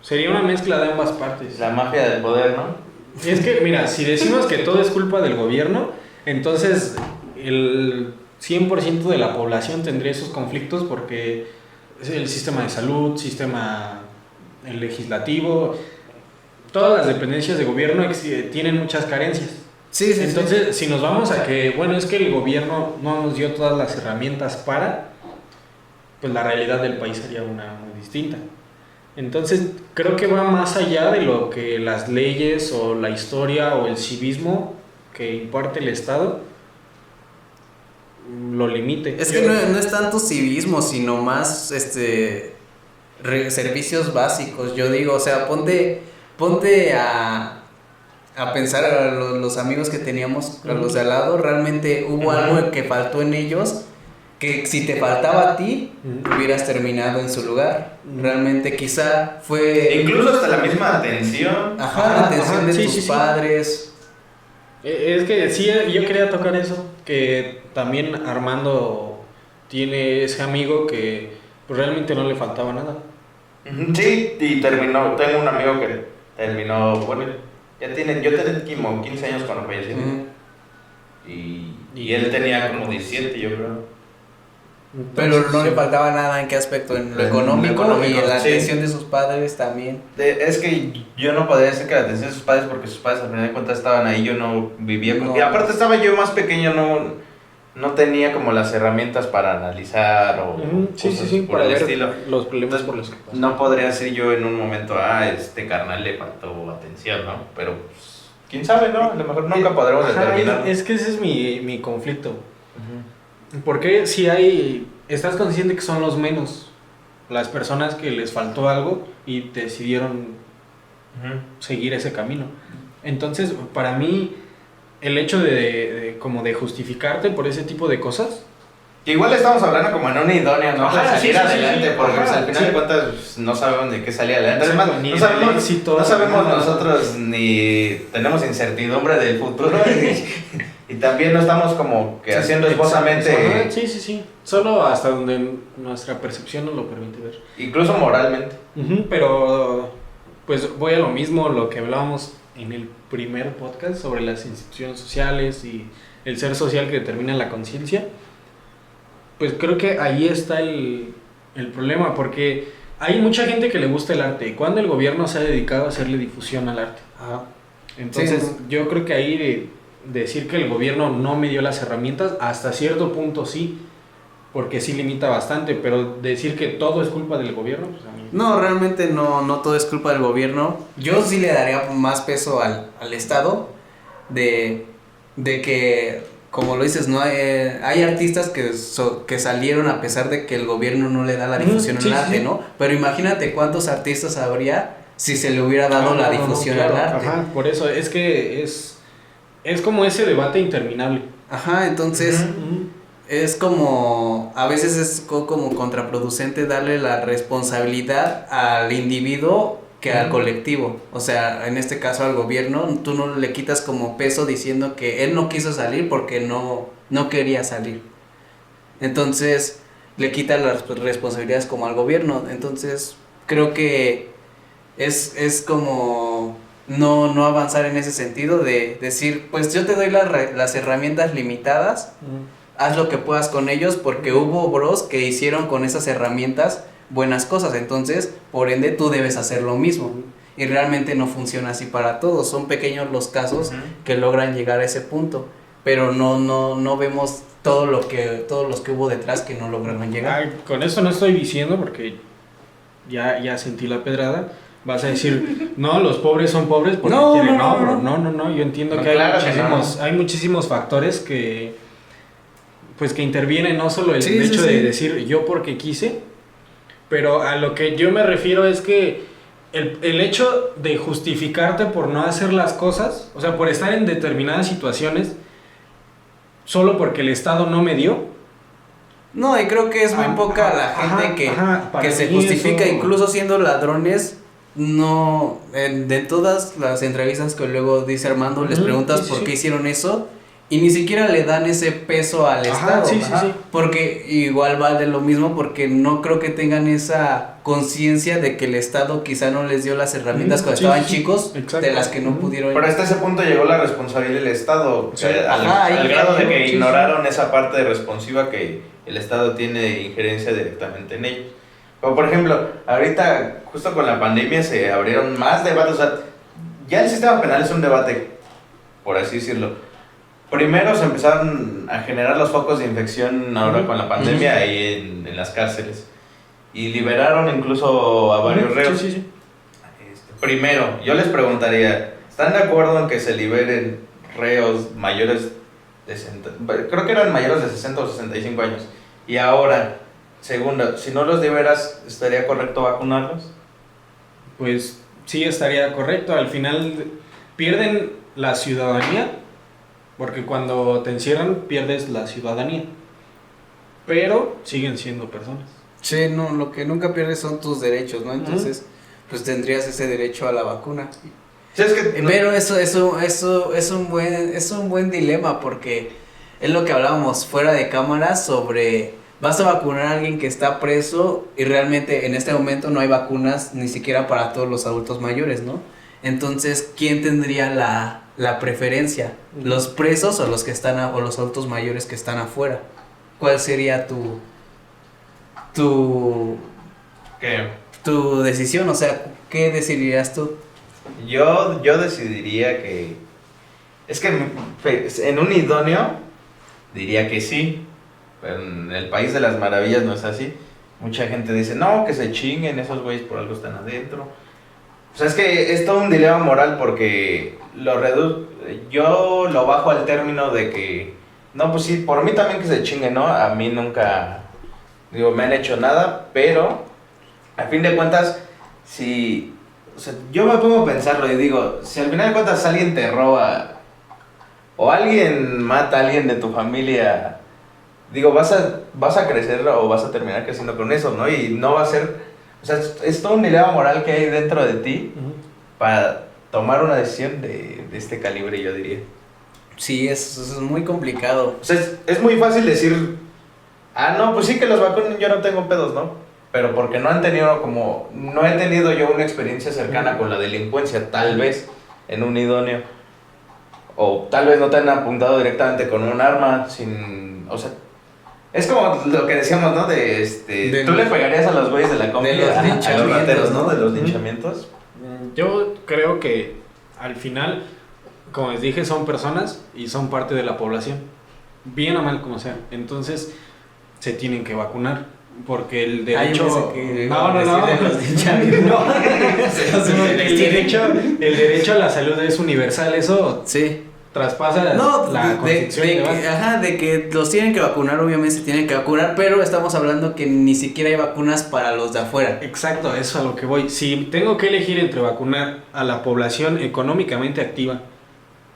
sería una mezcla de ambas partes. La mafia del poder, ¿no? Es que, mira, si decimos que todo es culpa del gobierno, entonces el 100% de la población tendría esos conflictos porque el sistema de salud, el legislativo, todas las dependencias de gobierno tienen muchas carencias. Sí, entonces, si nos vamos a que, bueno, es que el gobierno no nos dio todas las herramientas pues la realidad del país sería una muy distinta. Entonces, creo que va más allá de lo que las leyes o la historia o el civismo que imparte el Estado lo limite. Es que no es tanto civismo, sino más servicios básicos. Yo digo, o sea, ponte a pensar a los amigos que teníamos, a los de al lado, realmente hubo algo que faltó en ellos, que si te faltaba a ti, hubieras terminado en su lugar. Realmente quizá fue... Incluso hasta la misma atención. La atención de tus padres. Es que sí, yo quería tocar eso, que también Armando tiene ese amigo que pues, realmente no le faltaba nada. Sí, y terminó, tengo un amigo que terminó, bueno, yo tenía como 15 años cuando falleció. Y él tenía como 17, yo creo. Entonces, pero no le faltaba nada. ¿En qué aspecto? En lo económico y en la atención de sus padres también. Es que yo no podría decir que la atención de sus padres, porque sus padres al final de cuentas estaban ahí, yo no vivía con... Y aparte estaba yo más pequeño, no tenía como las herramientas para analizar o cosas por el estilo. Los problemas por los que pasan. No podría decir yo en un momento, este carnal le faltó atención, ¿no? Pero pues, quién sabe, ¿no? A lo mejor nunca podremos determinar. Es que ese es mi conflicto. Porque estás consciente que son los menos las personas que les faltó algo y decidieron seguir ese camino. Entonces, para mí, el hecho de justificarte por ese tipo de cosas Que igual estamos hablando como en una idónea, ¿no? Ajá, De salir sí, adelante, porque ajá, pues, al final de cuentas pues, no sabemos de qué salir adelante. Además, no sabemos nosotros ni tenemos incertidumbre del futuro y también no estamos como que haciendo esposamente. Sí. Solo hasta donde nuestra percepción nos lo permite ver. Incluso moralmente. Pero pues voy a lo mismo, lo que hablábamos en el primer podcast sobre las instituciones sociales y el ser social que determina la conciencia. Pues creo que ahí está el problema, porque hay mucha gente que le gusta el arte. ¿Cuándo el gobierno se ha dedicado a hacerle difusión al arte? Entonces, yo creo que ahí decir que el gobierno no me dio las herramientas, hasta cierto punto sí, porque sí limita bastante, pero decir que todo es culpa del gobierno, pues a mí... No, realmente no todo es culpa del gobierno. Yo sí le daría más peso al Estado de que... Como lo dices, no hay artistas que salieron a pesar de que el gobierno no le da la difusión al arte, ¿no? Pero imagínate cuántos artistas habría si se le hubiera dado la difusión al arte. Ajá, por eso es que es como ese debate interminable. Ajá, entonces es como, a veces es como contraproducente darle la responsabilidad al individuo que al colectivo, o sea, en este caso al gobierno, tú no le quitas como peso diciendo que él no quiso salir porque no quería salir, entonces le quita las responsabilidades como al gobierno, entonces creo que es como no avanzar en ese sentido de decir, pues yo te doy las herramientas limitadas, haz lo que puedas con ellos porque hubo bros que hicieron con esas herramientas buenas cosas, entonces por ende tú debes hacer lo mismo y realmente no funciona así para todos, son pequeños los casos que logran llegar a ese punto, pero no vemos todos los que hubo detrás que no lograron llegar. Ay, con eso no estoy diciendo porque ya sentí la pedrada. Vas a decir, no, los pobres son pobres porque quieren. No, yo entiendo que hay muchísimos factores que pues que intervienen, no solo el hecho de decir yo porque quise. Pero a lo que yo me refiero es que el hecho de justificarte por no hacer las cosas, o sea, por estar en determinadas situaciones, solo porque el Estado no me dio. No, y creo que es muy poca la gente que se justifica, eso... incluso siendo ladrones. No, de todas las entrevistas que luego dice Armando, les preguntas por qué hicieron eso. Y ni siquiera le dan ese peso al Estado, porque igual vale lo mismo, porque no creo que tengan esa conciencia de que el Estado quizá no les dio las herramientas cuando estaban chicos, de las que no pudieron. Pero hasta ese punto llegó la responsabilidad del Estado, al grado de que ignoraron esa parte responsiva que el Estado tiene injerencia directamente en ellos. Pero por ejemplo, ahorita justo con la pandemia se abrieron más debates, o sea, ya el sistema penal es un debate, por así decirlo. Primero se empezaron a generar los focos de infección ahora con la pandemia ahí en las cárceles. Y liberaron incluso a varios reos. Primero, yo les preguntaría, ¿están de acuerdo en que se liberen reos mayores de 60? Creo que eran mayores de 60 o 65 años. Y ahora, segundo, si no los liberas, ¿estaría correcto vacunarlos? Pues sí, estaría correcto. Al final pierden la ciudadanía. Porque cuando te encierran pierdes la ciudadanía, pero siguen siendo personas. Sí, no, lo que nunca pierdes son tus derechos, ¿no? Entonces, pues tendrías ese derecho a la vacuna. Sí, es que pero eso es un buen dilema, porque es lo que hablábamos fuera de cámara sobre vas a vacunar a alguien que está preso y realmente en este momento no hay vacunas ni siquiera para todos los adultos mayores, ¿no? Entonces, ¿quién tendría la preferencia? ¿Los presos o los que están o los adultos mayores que están afuera? ¿Cuál sería tu decisión? O sea, ¿qué decidirías tú? Yo decidiría que... Es que en un idóneo diría que sí, pero en el país de las maravillas no es así. Mucha gente dice, no, que se chinguen, esos güeyes por algo están adentro. O sea, es que es todo un dilema moral porque yo lo bajo al término de que, no, pues sí, por mí también que se chingue, ¿no? A mí nunca, me han hecho nada, pero a fin de cuentas, si, o sea, yo me pongo a pensarlo y digo, si al final de cuentas alguien te roba o alguien mata a alguien de tu familia digo, vas a crecer o vas a terminar creciendo con eso, ¿no? Y no va a ser, o sea, es todo un dilema moral que hay dentro de ti para tomar una decisión de este calibre, yo diría. Sí, es muy complicado. O sea, es muy fácil decir, no, pues sí que los vacunen, yo no tengo pedos, ¿no? Pero porque no he tenido yo una experiencia cercana con la delincuencia, tal vez, en un idóneo. O tal vez no te han apuntado directamente con un arma, o sea, es como lo que decíamos, ¿no? Tú le pegarías a los güeyes de la comida, de los linchamientos, a los rateros, ¿no? De los linchamientos. Yo creo que al final, como les dije, son personas y son parte de la población, bien o mal como sea. Entonces, se tienen que vacunar, porque el derecho... El derecho a la salud es universal, eso sí traspasa la constitución. De que los tienen que vacunar, obviamente se tienen que vacunar, pero estamos hablando que ni siquiera hay vacunas para los de afuera. Exacto, eso es a lo que voy. Si tengo que elegir entre vacunar a la población económicamente activa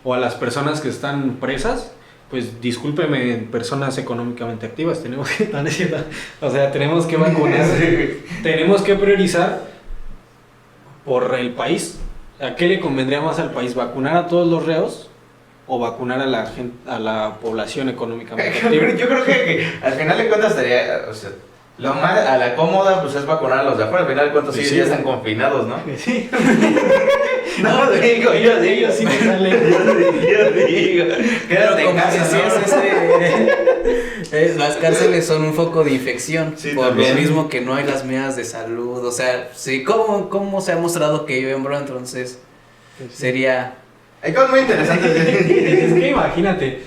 o a las personas que están presas, pues discúlpeme, personas económicamente activas, tenemos que vacunar, tenemos que priorizar por el país. ¿A qué le convendría más al país? ¿Vacunar a todos los reos o vacunar a la población económicamente activa? Yo creo que al final de cuentas estaría, o sea, lo más a la cómoda pues es vacunar a los de afuera, al final de cuentas sí, ya están confinados, ¿no? Sí. No, digo, yo digo, sí me sale. Yo digo, quédate en casa, ¿no? Las cárceles son un foco de infección, sí, por también. lo mismo que no hay las medidas de salud, o sea, sí, ¿cómo se ha mostrado que viven, bro? Entonces, sería... Hay cosas muy interesantes. Es que imagínate,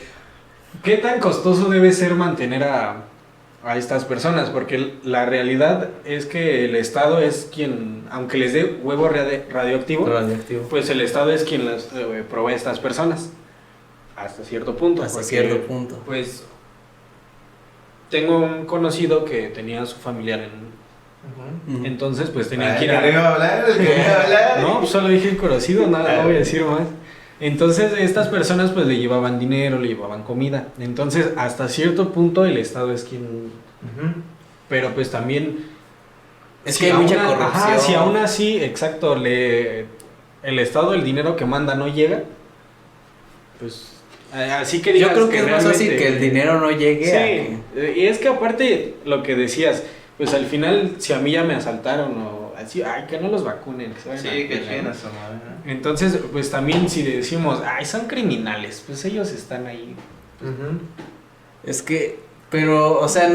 ¿qué tan costoso debe ser mantener a estas personas? Porque la realidad es que el Estado es quien, aunque les dé huevo radioactivo, pues el Estado es quien las provee a estas personas. Hasta cierto punto. Pues tengo un conocido que tenía a su familiar entonces pues tenía que ir a... No, pues solo dije conocido, no voy a decir más. Entonces estas personas pues le llevaban dinero, le llevaban comida. Entonces hasta cierto punto el Estado es quien... Pero pues también... Es que hay mucha corrupción. Si aún así, exacto, el Estado, el dinero que manda no llega, pues... Así que yo creo que es más fácil que el dinero no llegue. Sí, y es que aparte lo que decías, pues al final si a mí ya me asaltaron o así, que no los vacunen. Que chinguen a su madre. Entonces, pues también si decimos, son criminales, pues ellos están ahí. Es que, pero, o sea,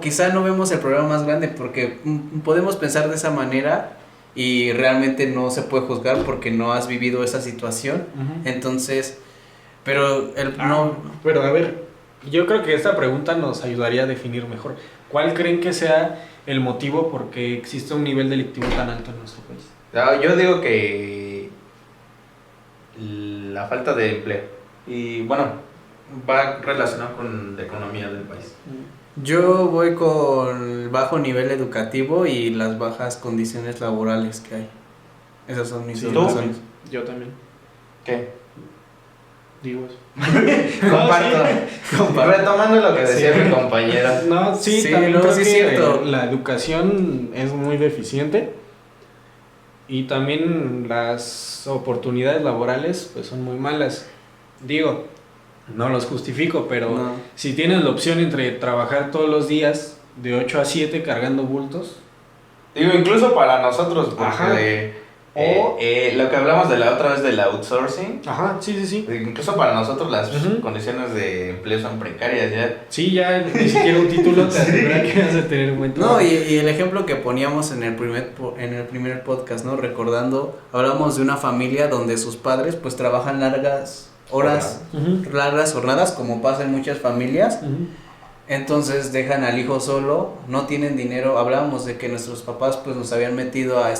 quizá no vemos el problema más grande porque podemos pensar de esa manera y realmente no se puede juzgar porque no has vivido esa situación. Entonces, pero pero a ver, yo creo que esta pregunta nos ayudaría a definir mejor. ¿Cuál creen que sea el motivo por qué existe un nivel delictivo tan alto en nuestro país? Yo digo que la falta de empleo. Y bueno, va relacionado con la economía del país. Yo voy con el bajo nivel educativo y las bajas condiciones laborales que hay. Esas son mis razones. Yo también. ¿Qué? Digo eso. Comparto. Retomando lo que decía mi compañera. No, sí, también creo que es cierto. La educación es muy deficiente y también las oportunidades laborales pues son muy malas. Digo, no los justifico, pero si tienes la opción entre trabajar todos los días de 8 a 7 cargando bultos. Digo, incluso para nosotros, porque lo que hablamos de la otra vez del outsourcing. Sí. Incluso para nosotros las condiciones de empleo son precarias ya. Sí, ya ni siquiera un título te asegura que vas a tener un buen trabajo. No, y el ejemplo que poníamos en el primer podcast, ¿no? Recordando, hablamos de una familia donde sus padres pues trabajan largas horas, largas jornadas, como pasa en muchas familias. Entonces dejan al hijo solo, no tienen dinero. Hablábamos de que nuestros papás pues nos habían metido a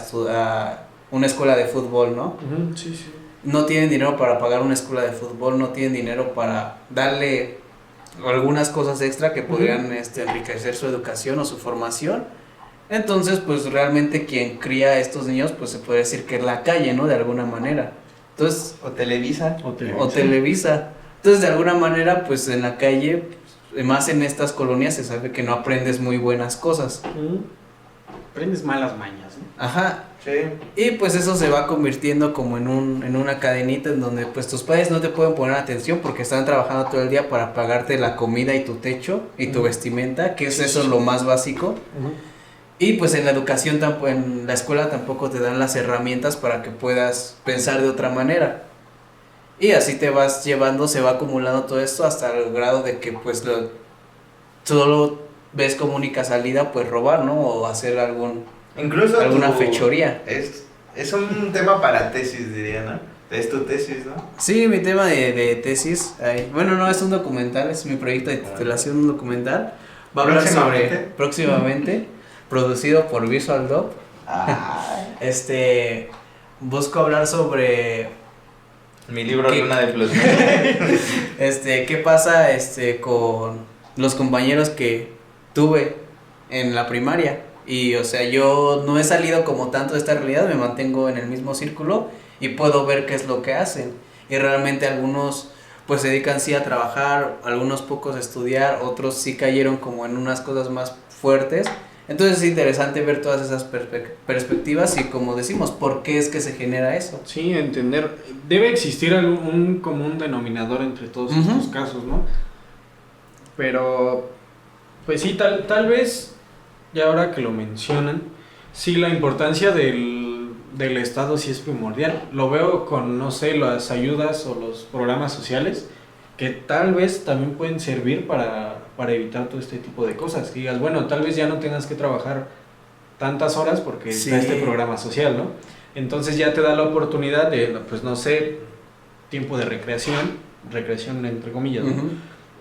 una escuela de fútbol, ¿no? Sí. No tienen dinero para pagar una escuela de fútbol, no tienen dinero para darle algunas cosas extra que podrían enriquecer su educación o su formación. Entonces, pues realmente quien cría a estos niños, pues se puede decir que es la calle, ¿no? De alguna manera. Entonces, O Televisa. Entonces, de alguna manera, pues en la calle más en estas colonias se sabe que no aprendes muy buenas cosas. Aprendes malas mañas, ¿no? Ajá. Sí. Y pues eso se va convirtiendo como en una cadenita en donde pues tus padres no te pueden poner atención porque están trabajando todo el día para pagarte la comida y tu techo y tu vestimenta, que es eso lo más básico. Y pues en la educación, en la escuela tampoco te dan las herramientas para que puedas pensar de otra manera. Y así te vas llevando, se va acumulando todo esto hasta el grado de que pues solo ves como única salida pues robar, ¿no? O hacer Incluso alguna fechoría. Es un tema para tesis, diría, ¿no? Es tu tesis, ¿no? Sí, mi tema de tesis, bueno, no es un documental, es mi proyecto de titulación, un documental. Va a hablar sobre, próximamente, producido por Visual Dub. Busco hablar sobre mi libro Luna de Plutón. ¿Qué pasa con los compañeros que tuve en la primaria? Y o sea, yo no he salido como tanto de esta realidad, me mantengo en el mismo círculo y puedo ver qué es lo que hacen. Y realmente algunos pues se dedican sí a trabajar, algunos pocos a estudiar, otros sí cayeron como en unas cosas más fuertes. Entonces es interesante ver todas esas perspectivas y como decimos, ¿por qué es que se genera eso? Sí, entender. Debe existir un común denominador entre todos estos casos, ¿no? Pero, pues sí, tal vez, ya ahora que lo mencionan, sí, la importancia del Estado sí es primordial. Lo veo con, no sé, las ayudas o los programas sociales, que tal vez también pueden servir para evitar todo este tipo de cosas. Que digas, bueno, tal vez ya no tengas que trabajar tantas horas porque está este programa social, ¿no? Entonces ya te da la oportunidad de, pues no sé, tiempo de recreación entre comillas, ¿no?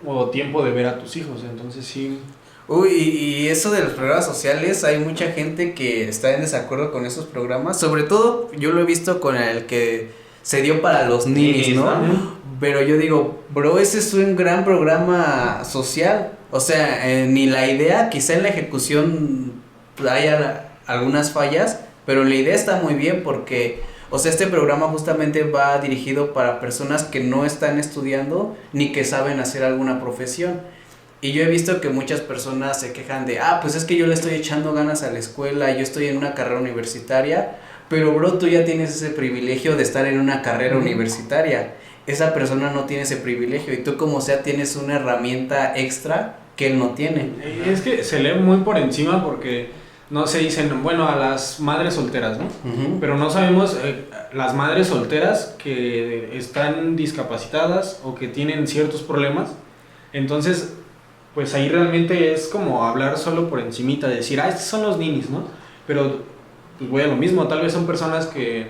O tiempo de ver a tus hijos, entonces sí. Uy, y eso de los programas sociales, hay mucha gente que está en desacuerdo con esos programas, sobre todo yo lo he visto con el que se dio para los ninis, ¿no? Pero yo digo, bro, ese es un gran programa social, o sea, ni la idea, quizá en la ejecución haya algunas fallas, pero la idea está muy bien porque, o sea, este programa justamente va dirigido para personas que no están estudiando ni que saben hacer alguna profesión. Y yo he visto que muchas personas se quejan de, pues es que yo le estoy echando ganas a la escuela, yo estoy en una carrera universitaria, pero bro, tú ya tienes ese privilegio de estar en una carrera universitaria. Esa persona no tiene ese privilegio y tú como sea tienes una herramienta extra que él no tiene. Es que se lee muy por encima porque no se dicen, bueno, a las madres solteras, ¿no? Pero no sabemos las madres solteras que están discapacitadas o que tienen ciertos problemas. Entonces, pues ahí realmente es como hablar solo por encimita, decir, estos son los ninis, ¿no? Pero pues voy a lo mismo, tal vez son personas que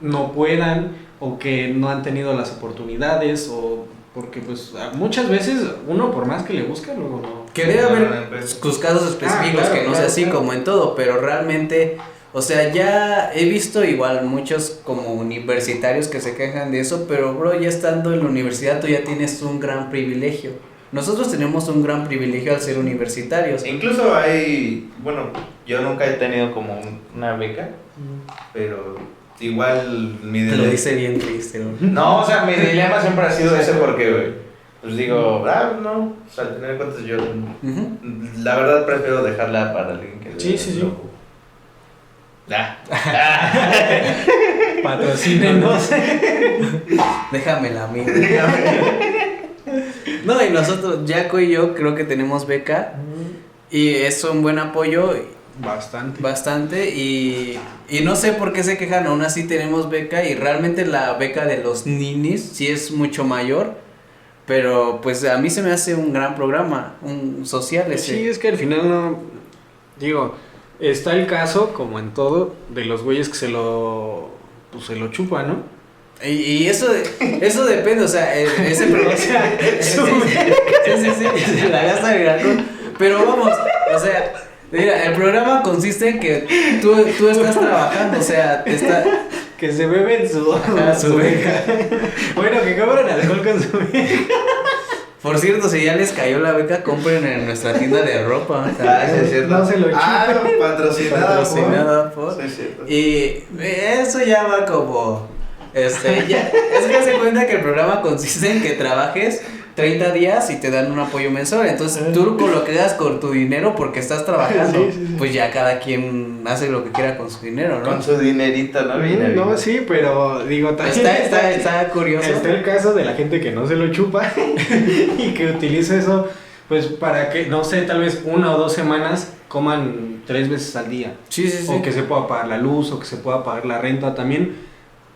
no puedan o que no han tenido las oportunidades o porque pues muchas veces uno por más que le busca luego no. Que debe haber sus casos específicos que no sea así como en todo, pero realmente, o sea, ya he visto igual muchos como universitarios que se quejan de eso, pero bro, ya estando en la universidad tú ya tienes un gran privilegio. Nosotros tenemos un gran privilegio al ser universitarios. Incluso hay, bueno, yo nunca he tenido como una beca, pero igual mi dilema... Lo dice bien triste, ¿no? No, o sea, mi dilema siempre ha sido ese porque, pues digo, no, o sea, al final de cuentas yo, la verdad prefiero dejarla para alguien que... Sí. Patrocínenos. Déjamela a mí. No, y nosotros, Jaco y yo, creo que tenemos beca y es un buen apoyo. Bastante y no sé por qué se quejan, aún así tenemos beca y realmente la beca de los ninis sí es mucho mayor, pero pues a mí se me hace un gran programa, un social ese. Sí, es que al final no, digo, está el caso, como en todo, de los güeyes que se lo chupan, ¿no? Y eso depende, o sea, ese programa, sí, la gasta el alcohol, pero vamos, o sea, mira, el programa consiste en que tú estás trabajando, o sea, que se beben su beca. Bueno, que cobran alcohol con su beca. Por cierto, si ya les cayó la beca, compren en nuestra tienda de ropa. Es cierto. No se lo chupen. Patrocinada por. Sí, es cierto. Y eso ya va como... es que se cuenta que el programa consiste en que trabajes 30 días y te dan un apoyo mensual. Entonces tú con lo que hagas con tu dinero porque estás trabajando, pues ya cada quien hace lo que quiera con su dinero, ¿no? Con su dinerito, ¿no? No, sí, pero digo, también está curioso. Está el caso de la gente que no se lo chupa y que utiliza eso, pues para que, no sé, tal vez 1 o 2 semanas coman 3 veces al día. Sí. O que se pueda pagar la luz, o que se pueda pagar la renta también.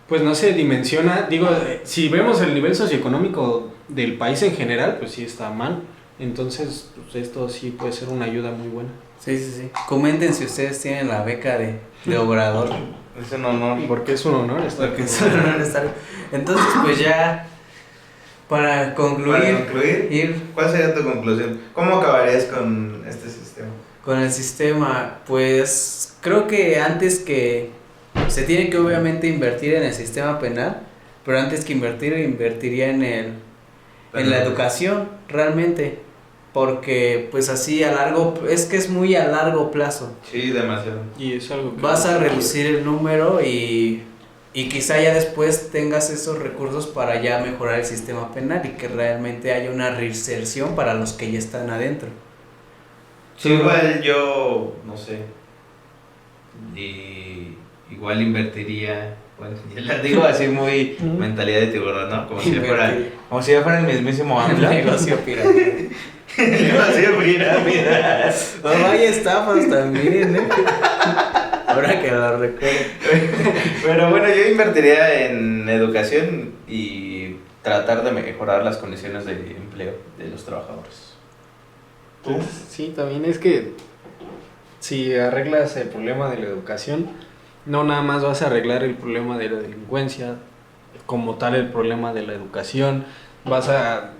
Pues no se dimensiona, digo, si vemos el nivel socioeconómico del país en general, pues sí está mal. Entonces, pues esto sí puede ser una ayuda muy buena. Sí. Comenten si ustedes tienen la beca de Obrador. Es un honor. Porque es un honor estar Porque es un honor estar. Entonces, pues ya, para concluir, ¿Cuál sería tu conclusión? ¿Cómo acabarías con este sistema? Con el sistema, pues creo que antes que se tiene que obviamente invertir en el sistema penal, pero antes que invertiría en la educación realmente, porque pues así es muy a largo plazo. Sí, demasiado. Y es algo que vas a reducir el número y quizá ya después tengas esos recursos para ya mejorar el sistema penal y que realmente haya una reinserción para los que ya están adentro. Sí, igual yo, no sé, igual invertiría, bueno, yo la digo así muy mentalidad de tiburón, ¿no? Como si ya fuera el mismísimo AMLO. Negocio pirámide. Negocio pirámide. No hay estafas también, ¿eh? Ahora que lo recuerdo. Pero bueno, yo invertiría en educación y tratar de mejorar las condiciones de empleo de los trabajadores. ¿Tú? Sí, también es que si arreglas el problema de la educación, no nada más vas a arreglar el problema de la delincuencia, como tal el problema de la educación, vas a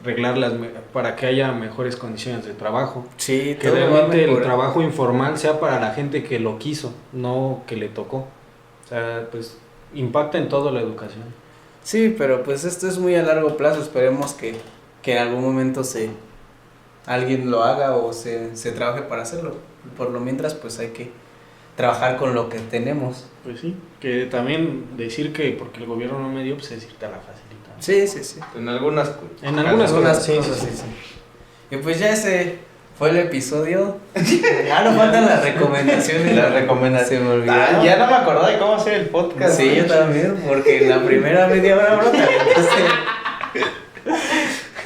arreglarlas para que haya mejores condiciones de trabajo. Sí, que realmente el trabajo informal sea para la gente que lo quiso, no que le tocó. O sea, pues impacta en todo la educación. Sí, pero pues esto es muy a largo plazo, esperemos que en algún momento alguien lo haga o se trabaje para hacerlo. Por lo mientras pues hay que trabajar con lo que tenemos. Pues sí, que también decir que porque el gobierno no me dio, pues decirte la facilita. Sí. En algunas cosas, sí. Y pues ya ese fue el episodio. Ya no faltan las recomendaciones. Las recomendaciones. Se me olvidó. Ya no me acordaba de cómo hacer el podcast. Sí, yo también, porque en la primera media hora, bro, te aventaste.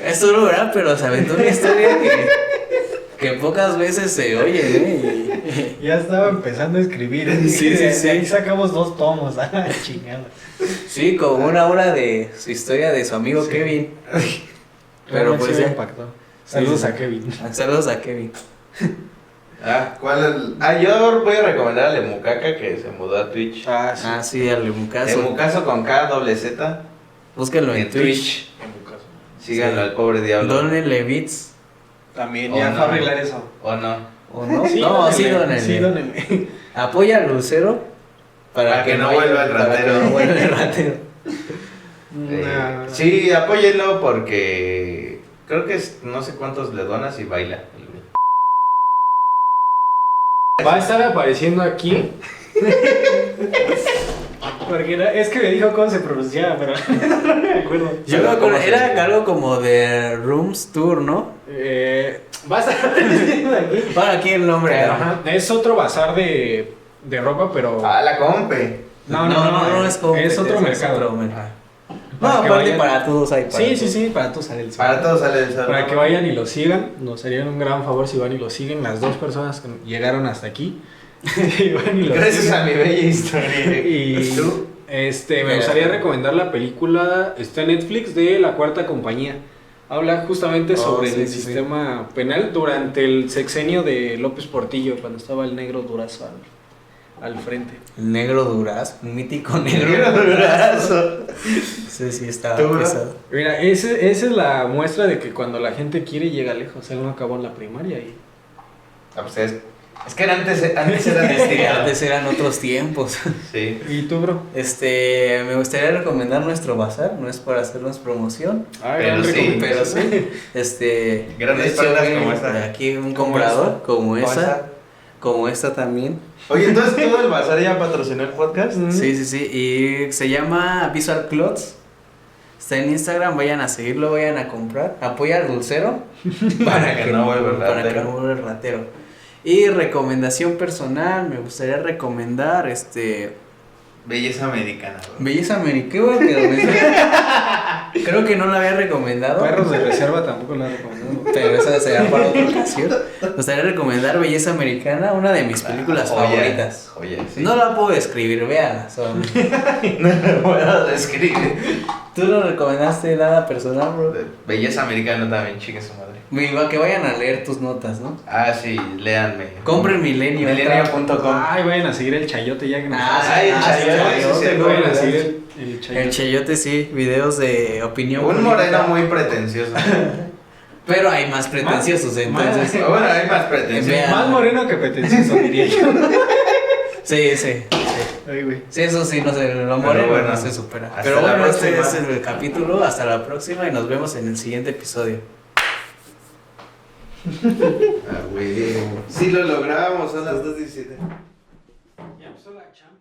Es duro, ¿verdad? Pero se aventó una historia que pocas veces se oye, ¿eh? Ya estaba empezando a escribir. Sí. Aquí sacamos 2 tomos. Chingada. Sí, como 1 hora de su historia de su amigo Kevin. Pero pues sí me ya. impactó. Saludos a Kevin. Saludos a Kevin. Yo voy a recomendar a Lemucaca que se mudó a Twitch. Sí, al Lemucazo. Lemucazo con K, doble Z. Búsquenlo en Twitch. Síganlo al pobre diablo. Donenle bits. También ya fue a arreglar eso. ¿O no? ¿O no? Sí, no, sí, donenle. donenle. Sí, donenle. Apoya al Lucero para que no vuelva el ratero. Sí, apóyenlo porque creo que no sé cuántos le donas y baila. Va a estar apareciendo aquí. Porque es que me dijo cómo se pronunciaba, pero no me acuerdo. Yo me acuerdo, era algo como de Rooms Tour, ¿no? Va a estar apareciendo aquí. Bueno, aquí el nombre. Ajá. Es otro bazar de ropa, pero... La Compe. No es como. Es otro mercado. No, aparte para todos hay. Sí, para todos sale el sol. Para todos sale el sol. Para que vayan y lo sigan, nos harían un gran favor si van y lo siguen. Las 2 personas que llegaron hasta aquí. Gracias a mi bella historia. Y ¿Tú? me gustaría recomendar la película, está en Netflix, de La Cuarta Compañía. Habla justamente sobre el sistema penal durante el sexenio de López Portillo, cuando estaba el Negro Durazo al frente. El Negro Durazo, un mítico Negro Durazo. Sí, estaba pesado. Mira, esa es la muestra de que cuando la gente quiere llega lejos. Él no acabó en la primaria y... Pues es que antes era Antes eran otros tiempos. Sí. ¿Y tú, bro? Me gustaría recomendar nuestro bazar, no es para hacernos promoción. Pero sí. Grandes prendas como esta. Aquí un comprador como esta también. Oye, entonces todo el bazar ya patrocinó el podcast. Sí. Y se llama Visual Clothes. Está en Instagram, vayan a seguirlo, vayan a comprar. Apoya al dulcero Para que no vuelva el para que ratero. no vuelva el ratero. Y recomendación personal, me gustaría recomendar Belleza americana, bro. Belleza Americana, que lo mencioné. Creo que no la había recomendado. Perros de reserva tampoco la he recomendado. Pero esa será para otra ocasión. Me gustaría recomendar Belleza Americana, una de mis películas favoritas. Joya, sí. No la puedo describir, véanla. No la puedo describir. ¿Tú no recomendaste nada personal, bro? Belleza americana también, chica su madre. Que vayan a leer tus notas, ¿no? Ah, sí, léanme. Compren Milenio. Milenio.com. Ay, vayan a seguir el chayote ya que nos Ay, el chayote, sí, vayan a ¿verdad? seguir el chayote. El Chayote, sí, videos de opinión. Un política. moreno muy pretencioso. Pero hay más pretenciosos, entonces. Bueno, hay más pretencioso. Vean. Más moreno que pretencioso, diría yo. Sí. Ay, güey. Sí, eso sí, no sé, lo Pero moreno bueno, no se supera. hasta Pero la bueno, este próxima. es el capítulo. Hasta la próxima y nos vemos en el siguiente episodio. Ah, güey. Sí lo logramos, son las 2:17. Ya empezó la chamba.